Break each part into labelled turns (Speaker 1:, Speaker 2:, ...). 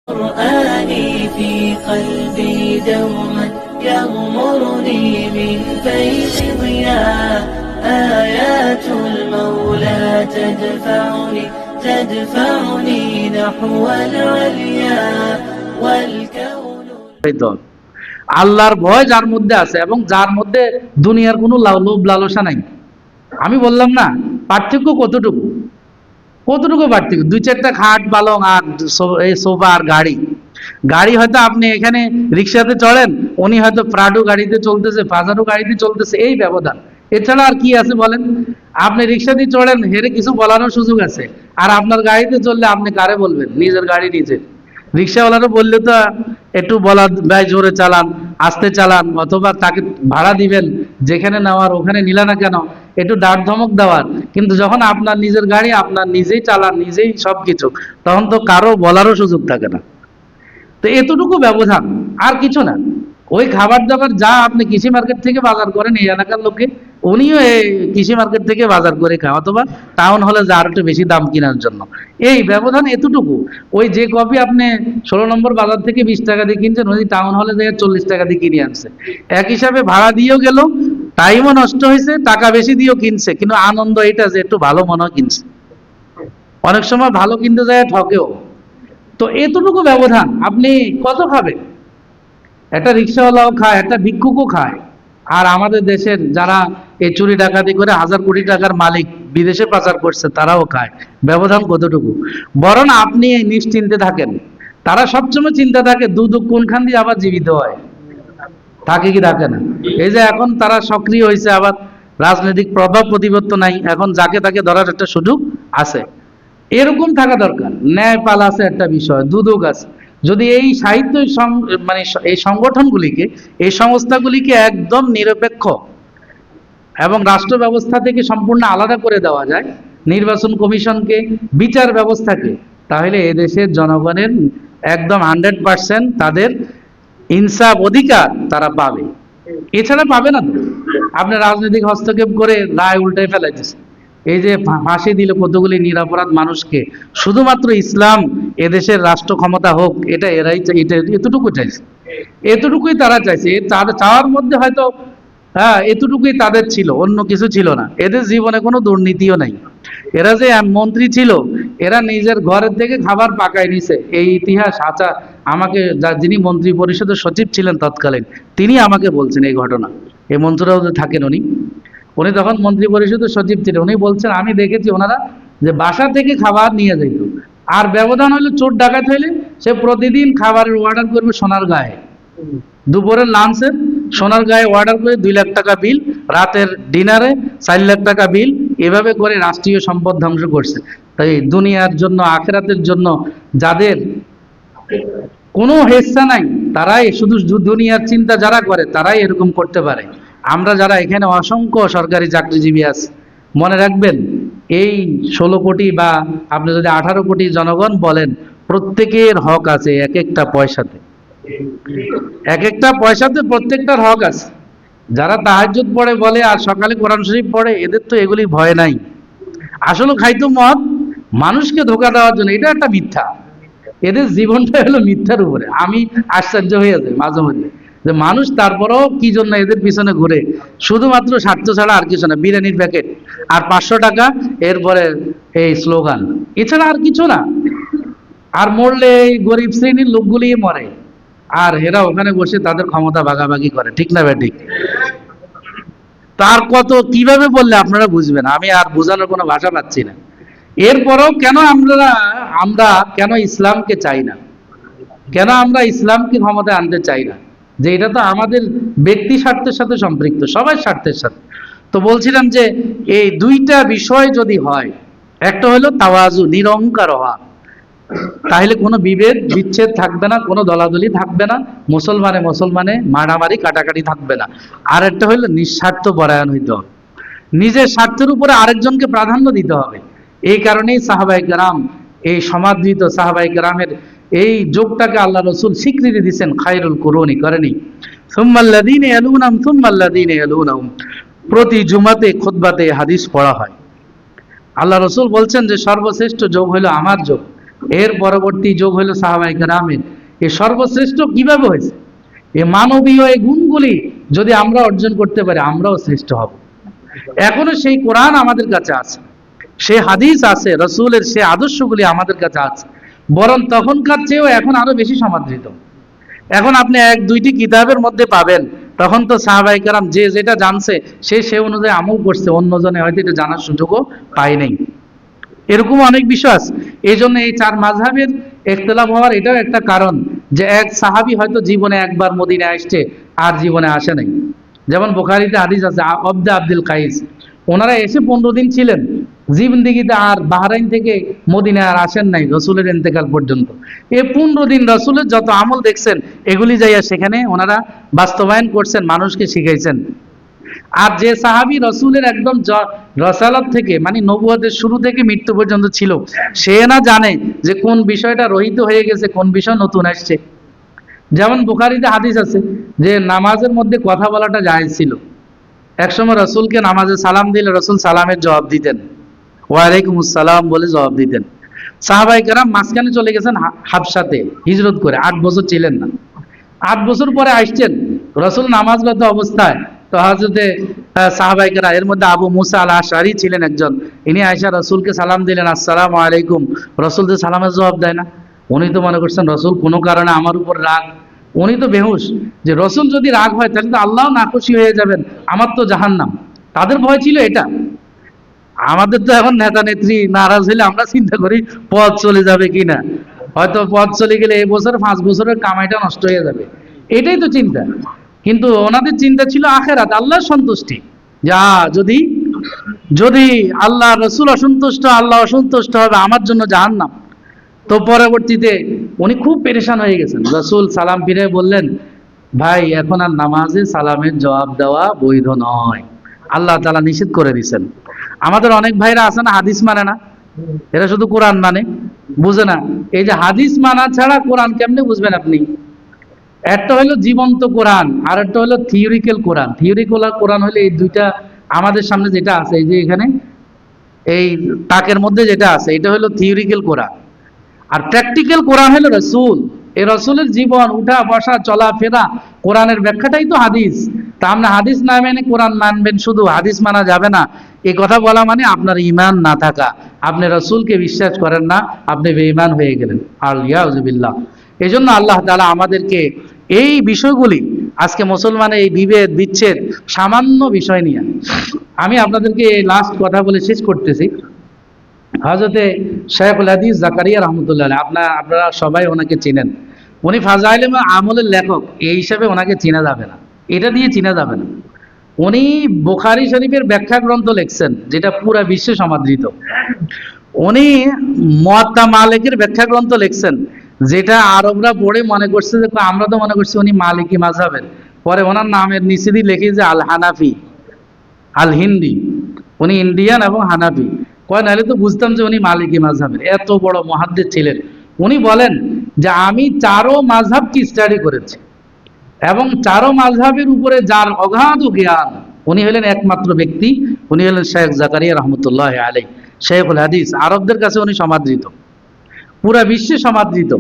Speaker 1: قرآني في قلبي دوما يغمرني من فيض ضياء آيات المولى تدفعني نحو العليا والكون
Speaker 2: আল্লাহর ভয় যার মধ্যে আছে এবং যার মধ্যে দুনিয়ার কোনো লোভ লালসা নাই। আমি বললাম না, পার্থক্য কতটুকু পার্থক্য, দুই চারটা খাট পালং আর এই সোফা আর গাড়ি হয়তো আপনি এখানে রিক্সাতে চড়েন, উনি হয়তো প্রাডো গাড়িতে চলতেছে, পাজারো গাড়িতে চলতেছে, এই ব্যবধান। এছাড়া আর কি আছে বলেন? আপনি রিক্সাতে চড়েন, হেরে কিছু বলানোর সুযোগ আছে, আর আপনার গাড়িতে চললে আপনি কারে বলবেন? নিজের গাড়ি নিজে। রিক্সাওয়ালারও বললে তো একটু বলা, ভাই জোরে চালান, আস্তে চালান, অথবা তাকে ভাড়া দিবেন, যেখানে নেওয়ার ওখানে নিলা না কেন, একটু ডাক ধমক দেওয়ার। কিন্তু যখন আপনার নিজের গাড়ি, আপনার নিজেই চালান, নিজেই সবকিছু, তখন তো কারো বলারও সুযোগ থাকে না। তো এতটুকু ব্যবধান, আর কিছু না। ওই খাবার দাবার যা আপনি কৃষি মার্কেট থেকে বাজার করেন এই এলাকার লোকে, উনিও এই কৃষি মার্কেট থেকে বাজার করে খায়, অথবা টাউন হলে যা আর একটু বেশি দাম কেনার জন্য। এই ব্যবধান এতটুকু। ওই যে কপি আপনি 16 নম্বর বাজার থেকে 20 টাকা দিয়ে কিনছেন, ওই টাউন হলে যায় 40 টাকা দিয়ে কিনে আনছে। এক হিসাবে ভাড়া দিয়েও গেল, টাইমও নষ্ট হয়েছে, টাকা বেশি দিয়েও কিনছে, কিন্তু আনন্দ এটা যে একটু ভালো মনে হয় কিনছে। অনেক সময় ভালো কিনতে যায় ঠকেও। তো এতটুকু ব্যবধান, আপনি কত খাবেন? একটা রিক্সাওয়ালাও খায়, একটা ভিক্ষুকও খায়। আর আমাদের দেশের যারা এই চুরি ডাকাতি করে 1000 কোটি টাকার মালিক বিদেশে পাচার করছে, তারাও খায়। ব্যবধান কতটুকু? বরং আপনি নিশ্চিন্তে থাকেন। তারা সবসময় চিন্তা থাকে দুধ কোনখান দিয়ে আবার জীবিত হয়, থাকে কি থাকে না। এই যে এখন তারা সক্রিয় হয়েছে, আবার রাজনৈতিক প্রভাব প্রতিপত্তি নাই, এখন যাকে তাকে ধরার একটা সুযোগ আছে। এরকম থাকা দরকার। ন্যায়পাল আছে একটা বিষয়, দুদক আছে। যদি এই সাহিত্য মানে এই সংগঠনগুলিকে, এই সংস্থাগুলিকে একদম নিরপেক্ষ এবং রাষ্ট্র ব্যবস্থা থেকে সম্পূর্ণ আলাদা করে দেওয়া যায়, নির্বাচন কমিশনকে, বিচার ব্যবস্থাকে, তাহলে এদেশের জনগণের একদম 100% তাদের ইনসাফ অধিকার তারা পাবে। এছাড়া পাবে না তো। আপনি রাজনৈতিক হস্তক্ষেপ করে রায় উল্টাই ফেলাইতেছে। এই যে ফাঁসি দিল কতগুলি নিরপরাধ মানুষকে, শুধুমাত্র ইসলাম এদেশের রাষ্ট্র ক্ষমতা হোক, এটা এরাই এতটুকু চাইছে, এতটুকুই তারা চাইছে। তাদের চাওয়ার মধ্যে হয়তো এতটুকুই তাদের ছিল, অন্য কিছু ছিল না। এদের জীবনে কোনো দুর্নীতিও নাই। এরা যে মন্ত্রী ছিল, এরা নিজের ঘরের থেকে খাবার পাকায় নিছে, এই ইতিহাস আমাকে যিনি মন্ত্রী পরিষদের সচিব ছিলেন তৎকালীন, তিনি আমাকে বলছেন এই ঘটনা। এই মন্ত্রীরাও থাকেন, উনি তখন মন্ত্রী পরিষদের সচিব ছিলেন। উনি বলছেন, আমি দেখেছি ওনারা যে বাসা থেকে খাবার নিয়ে যাইত। আর ব্যবধান হইলে চোর ডাকাত হইলে সে প্রতিদিন খাবারের অর্ডার করবে সোনার গায়ে, দুপুরের লাঞ্চের সোনার গায়ে অর্ডার করে 2 লাখ টাকা বিল, রাতের ডিনারে 4 লাখ টাকা বিল, এভাবে করে রাষ্ট্রীয় সম্পদ ধ্বংস করছে। তাই দুনিয়ার জন্য, আখেরাতের জন্য যাদের কোনো হেচ্ছা নাই, তারাই শুধু দুনিয়ার চিন্তা যারা করে, তারাই এরকম করতে পারে। আমরা যারা এখানে অসংখ্য সরকারি চাকরিজীবী আছে, মনে রাখবেন, এই 16 কোটি বা আপনি যদি 18 কোটি জনগণ বলেন, প্রত্যেকের হক আছে এক একটা পয়সাতে, এক একটা পয়সাতে প্রত্যেকটার হক আছে। যারা তাহাজ্জুদ পড়ে বলে আর সকালে কোরআন শরীফ পড়ে, এদের তো এগুলি ভয় নাই। আসলে খাইতো মদ মানুষকে ধোকা দেওয়ার জন্য, এটা একটা মিথ্যা। এদের জীবনটা হলো মিথ্যার উপরে। আমি আশ্চর্য হয়ে যাই মাঝে মাঝে যে মানুষ তারপরেও কি জন্য এদের পিছনে ঘুরে, শুধুমাত্র স্বার্থ ছাড়া আর কিছু না। বিরিয়ানির প্যাকেট আর 500 টাকা, এরপরে এই স্লোগান, এছাড়া আর কিছু না। আর মরলে এই গরিব শ্রেণীর লোকগুলি মরে, আর এরা ওখানে বসে তাদের ক্ষমতা ভাগাভাগি করে, ঠিক না ভাই? ঠিক। তার কত কিভাবে বললে আপনারা বুঝবেন, আমি আর বোঝানোর কোনো ভাষা পাচ্ছি না। এরপরেও কেন আমরা কেন ইসলামকে চাই না, কেন আমরা ইসলামকে ক্ষমতায় আনতে চাই না? যে এটা তো আমাদের ব্যক্তি স্বার্থের সাথে সম্পৃক্ত, সবার স্বার্থের সাথে। তো বলছিলাম যে এই দুইটা বিষয় যদি হয়, একটা হলো তাওয়াজু, নিরহংকার হওয়া, তাহলে কোনো বিভেদ বিচ্ছেদ থাকবে না, কোনো দলাদলি থাকবে না, মুসলমানে মারামারি কাটাকাটি থাকবে না। আর একটা হলো নিঃস্বার্থ পরায়ণ হইতে হবে, নিজের স্বার্থের উপরে আরেকজনকে প্রাধান্য দিতে হবে। এই কারণেই সাহাবায়ে কেরাম, এই সমাদৃত সাহাবায়ে কেরামের এই যোগটাকে আল্লাহ রসুল স্বীকৃতি দিচ্ছেন, খায়রুল কুরুনি করেনি, সুম্মাল্লাযীনা ইয়ালুনাহুম সুম্মাল্লাযীনা ইয়ালুনাহুম। প্রতি জুমাতে খুতবাতে হাদিস পড়া হয়। আল্লাহ রসুল বলছেন যে সর্বশ্রেষ্ঠ যোগ হলো আমার যোগ, এর পরবর্তী যুগ হলো সাহাবায়ে কেরামের। এ সর্বশ্রেষ্ঠ কিভাবে হয়েছে? এই মানবীয় এই গুণগুলি যদি আমরা অর্জন করতে পারি, আমরাও শ্রেষ্ঠ হব। এখনো সেই কোরআন আমাদের কাছে আছে, সে হাদিস আছে, রসুলের সে আদর্শগুলি আমাদের কাছে আছে, বরং তখনকার চেয়েও এখন আরো বেশি সমাদৃত। এখন আপনি এক দুইটি কিতাবের মধ্যে পাবেন, তখন তো সাহাবায়ে কেরাম যে যেটা জানছে সে অনুযায়ী আমল করছে, অন্যজনে হয়তো এটা জানার সুযোগও পায় নাই। এরকম অনেক বিষয় আছে। এই জন্য এই চার মাযহাবের ইখতিলাফ হওয়ার এটাও একটা কারণ, যে এক সাহাবী হয়তো জীবনে একবার মদিনায় আসছে, আর জীবনে আসে নাই। যেমন বুখারীতে হাদিস আছে, আব্দে আব্দুল কাইস, ওনারা এসে 15 দিন ছিলেন জিন্দেগিতে, আর বাহরাইন থেকে মদিনায় আর আসেন নাই রসুলের ইন্তেকাল পর্যন্ত। এই 15 দিন রসুলের যত আমল দেখছেন এগুলি যাইয়া সেখানে ওনারা বাস্তবায়ন করছেন, মানুষকে শিখাইছেন। আর যে সাহাবী রসুলের একদম রসালত থেকে মানে নবুয়তের শুরু থেকে মৃত্যু পর্যন্ত ছিল, সে না জানে যে কোন বিষয়টা রহিত হয়ে গেছে, কোন বিষয় নতুন আসছে। যেমন বুখারীতে হাদিস আছে যে নামাজের মধ্যে কথা বলাটা জায়েজ ছিল। একসময় রসুলকে নামাজে সালাম দিলে রসুল সালামের জবাব দিতেন, ওয়ালাইকুম আসসালাম বলে জবাব দিতেন। সাহাবায়ে কেরাম মাঝখানে চলে গেছেন হাবশাতে হিজরত করে, 8 বছর ছিলেন না। 8 বছর পরে আসছেন রসুল নামাজরত অবস্থায়, তো হযরতে সাহাবায়ে কেরাম, এর মধ্যে আবু মুসা আল আশআরী ছিলেন একজন, ইনি আয়েশা রসুলকে সালাম দিলেন, আসসালামু আলাইকুম। রসুল তো সালামের জবাব দেয় না। উনি তো মনে করছেন রসুল কোনো কারণে আমার উপর রাগ। উনি তো বেহুশ যে রসুল যদি রাগ হয় তাহলে তো আল্লাহ নাখুশি হয়ে যাবেন, আমার তো জাহান্নাম। তাদের ভয় ছিল এটা। আমাদের তো এখন নেতা নেত্রী নারাজ হলে আমরা চিন্তা করি পথ চলে যাবে কিনা, হয়তো পথ চলে গেলে এই বছর 5 বছরের কামাইটা নষ্ট হয়ে যাবে, এটাই তো চিন্তা। কিন্তু ওনাদের চিন্তা ছিল আখেরাত, আল্লাহর সন্তুষ্টি। যা যদি যদি আল্লাহ রসুল অসন্তুষ্ট, আল্লাহ অসন্তুষ্ট হবে, আমার জন্য জাহান্নাম। তো পরবর্তীতে উনি খুব পেরেশান হয়ে গেছেন। রসুল সালাম ফিরে বললেন, ভাই এখন আর নামাজে সালামের জবাব দেওয়া বৈধ নয়, আল্লাহ তাআলা নিষেধ করে দিয়েছেন। আমাদের অনেক ভাইরা আছে না, হাদিস মানে না, এরা শুধু কোরআন মানে, বুঝে না। এই যে হাদিস মানা ছাড়া কোরআন কেমনে বুঝবেন আপনি? একটা হলো জীবন্ত কোরআন, আর একটা হলো থিওরিক্যাল কোরআন। থিওরিক্যাল কোরআন হলো এই দুইটা, আমাদের সামনে যেটা আছে এই যে এখানে এই তাকের মধ্যে যেটা আছে, এটা হলো থিওরিক্যাল কোরআন। আর প্র্যাকটিক্যাল কোরআন হলো রসুল। এই রসুলের জীবন, উঠা বসা চলাফেরা, কোরআনের ব্যাখ্যাটাই তো হাদিস। তা আপনি হাদিস না মেনে কোরআন মানবেন, শুধু হাদিস মানা যাবে না, এই কথা বলা মানে আপনার ঈমান না থাকা, আপনি রসুলকে বিশ্বাস করেন না, আপনি বেঈমান হয়ে গেলেন। আলিয়াউযুবিল্লাহ। এই জন্য আল্লাহ তাআলা আমাদেরকে এই বিষয়গুলি, আজকে মুসলমানের এই বিভেদ বিচ্ছেদ সামান্য বিষয় নিয়ে, আমি আপনাদেরকে লাস্ট কথা বলে শেষ করতেছি। হযরতে শাইখুল হাদিস জাকারিয়া রাহমাতুল্লাহ আলাইহি, আপনারা সবাই ওনাকে চিনেন। উনি ফাজাইলে আমলের লেখক, এই হিসাবে ওনাকে চেনা যাবে না, এটা দিয়ে চেনা যাবে না। উনি বুখারী শরীফের ব্যাখ্যা গ্রন্থ লিখছেন, যেটা পুরা বিশ্বে সমাদৃত। উনি মুয়াত্তা মালিকের ব্যাখ্যা গ্রন্থ লিখছেন, যেটা আরবরা পড়ে মনে করছে যে আমরা তো মনে করছি উনি মালিকি মাযহাবের। পরে ওনার নামের নিচে দিয়ে লিখে যে আল হানাফি, আল হিন্দি, উনি ইন্ডিয়ান এবং হানাফি। কয় নাহলে তো বুঝতাম যে উনি মালিকি মাযহাবের। এত বড় মুহাদ্দিস ছিলেন। উনি বলেন যে আমি চারো মাযহাবকে স্টাডি করেছি, এবং চারো মাযহাবের উপরে যার অগাধ জ্ঞান, উনি হলেন একমাত্র ব্যক্তি, উনি হলেন শেখ জাকারিয়া রহমতুল্লাহ আলাইহি, শেখুল হাদিস। আরবদের কাছে উনি সমাদৃত, পুরা বিশ্বে সমাদৃত।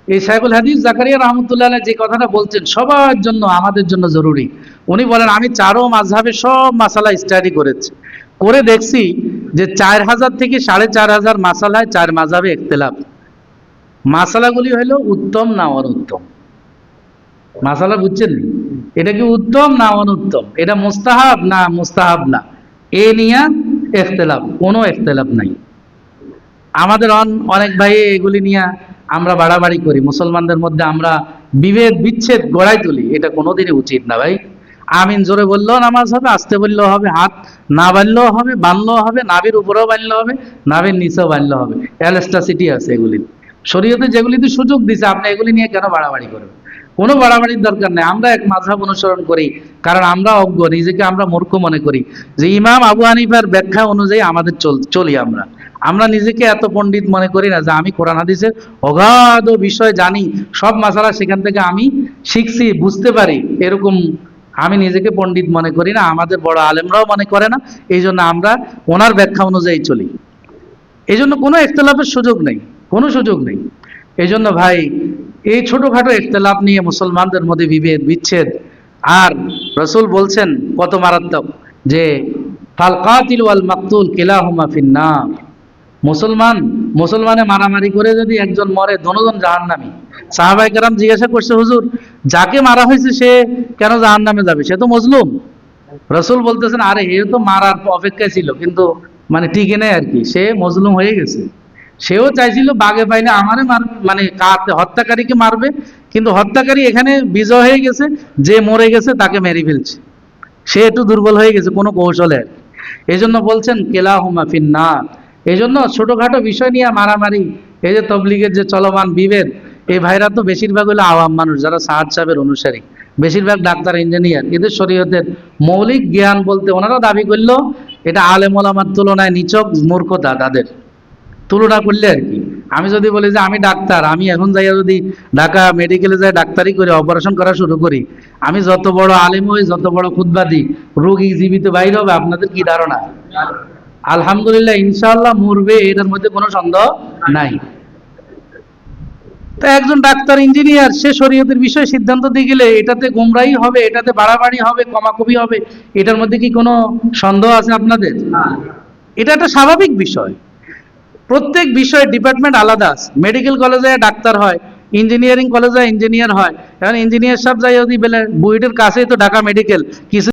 Speaker 2: এই শেখুল হাদিস জাকারিয়া রহমতুল্লাহ আলাইহি যে কথাটা বলছেন সবার জন্য, আমাদের জন্য জরুরি। উনি বলেন আমি চারো মাযহাবের সব মাসালা স্টাডি করেছি, করে দেখছি যে 4000 থেকে 4500 মাসালায় 4 মাযহাবে ইখতিলাফ। মাসালাগুলি হলো উত্তম না অনুত্তম। মাসালা বুঝছেন, এটা কি উত্তম না অনুত্তম, এটা মুস্তাহাব না মুস্তাহাব না, এ নিয়ে ইখতিলাফ, কোনো ইখতিলাফ নাই। আমাদের অনেক ভাই এগুলি নিয়ে আমরা বাড়াবাড়ি করি, মুসলমানদের মধ্যে আমরা বিভেদ বিচ্ছেদ গড়াই তুলি, এটা কোনোদিনই উচিত না ভাই। আমিন জোরে বললেও নামাজ হবে, আস্তে বললেও হবে, হাত না বাঁধলেও হবে, বাঁধলেও হবে, নাভির উপরেও বাঁধলেও হবে, নাভির নিচেও বাঁধলেও হবে। এলাস্টিসিটি আছে এগুলি, শরীয়তে যেগুলিতে সুযোগ দিছে, আপনি এগুলি নিয়ে কেন বাড়াবাড়ি করবেন? কোনো বাড়াবাড়ির দরকার নেই। আমরা এক মাযহাব অনুসরণ করি কারণ আমরা অজ্ঞ, নিজেকে আমরা মূর্খ মনে করি, যে ইমাম আবু হানিফার ব্যাখ্যা অনুযায়ী আমাদের চলি। আমরা নিজেকে এত পণ্ডিত মনে করি না যে আমি কোরআন হাদিসের অগাধ বিষয় জানি, সব মাসালা সেখান থেকে আমি শিখছি, বুঝতে পারি, এরকম আমি নিজেকে পণ্ডিত মনে করি না, আমাদের বড় আলেমরাও মনে করে না। এই জন্য আমরা ওনার ব্যাখ্যা অনুযায়ী চলি। এই জন্য কোনো ইখতিলাফের সুযোগ নেই। কোনো সুযোগ নেই। এই জন্য ভাই, এই ছোটখাটো ইখতিলাফ নিয়ে মুসলমানদের মধ্যে বিভেদ বিচ্ছেদ, আর রসুল বলছেন কত মারাত্মক, যে ফাল কাতিল ওয়াল মাকতুল কিলাহুমা ফিন্নার। মুসলমানে মারামারি করে যদি একজন মরে, দোনোজন জাহান্নামী। সাহাবায়ে কেরাম জিজ্ঞাসা করছে, হুজুর যাকে মারা হয়েছে সে কেন জাহান্নামে যাবে, সে তো মজলুম। রসুল বলতেছেন, আরে এ তো মারার অপেক্ষায় ছিল, কিন্তু মানে টিকে নেই আর কি, সে মজলুম হয়ে গেছে। সেও চাইছিল বাগে পাইলে আমারে মানে হত্যাকারীকে মারবে, কিন্তু হত্যাকারী এখানে বিজয় হয়ে গেছে, যে মরে গেছে তাকে মেরে ফেলছে, সে একটু দুর্বল হয়ে গেছে কোনো কৌশলে। এই জন্য বলছেন কেলাহুমা ফিন্নার। এই জন্য ছোটখাটো বিষয় নিয়ে মারামারি, এই যে তবলিগের যে চলমান বিভেদ, এই ভাইরা তো বেশিরভাগ হলো আওয়াম মানুষ, যারা সাহাদ সাহেবের অনুসারী, বেশিরভাগ ডাক্তার ইঞ্জিনিয়ার। এদের শরীয়তের মৌলিক জ্ঞান বলতে ওনারা দাবি করলো এটা আলেম ওলামার তুলনায় নিছক মূর্খতা, তাদের তুলনা করলে আর কি। আমি যদি বলি যে আমি ডাক্তার, আমি এখন যাইয়া যদি ঢাকা মেডিকেলে যাই ডাক্তারি করে অপারেশন করা শুরু করি, আমি যত বড় আলেম হই, যত বড় খুতবাদি, রোগী জীবিত বাইর হবে, আপনাদের কি ধারণা? আলহামদুলিল্লাহ, ইনশাআল্লাহ মরবে, এটার মধ্যে কোনো সন্দেহ নাই। তা একজন ডাক্তার ইঞ্জিনিয়ার, সে শরীয়তের বিষয়ে সিদ্ধান্ত দিয়ে গেলে এটাতে গোমরাহি হবে, এটাতে বাড়াবাড়ি হবে, কমাকমি হবে, এটার মধ্যে কি কোনো সন্দেহ আছে আপনাদের? এটা একটা স্বাভাবিক বিষয়। প্রত্যেক বিষয় ডিপার্টমেন্ট আলাদা আছে। মেডিকেল কলেজে ডাক্তার হয়, ইঞ্জিনিয়ারিং কলেজে ইঞ্জিনিয়ার হয়। এখন ইঞ্জিনিয়ার সব যাই যদি বলে বুয়েটের কাছেই তো ঢাকা মেডিকেল, কিছু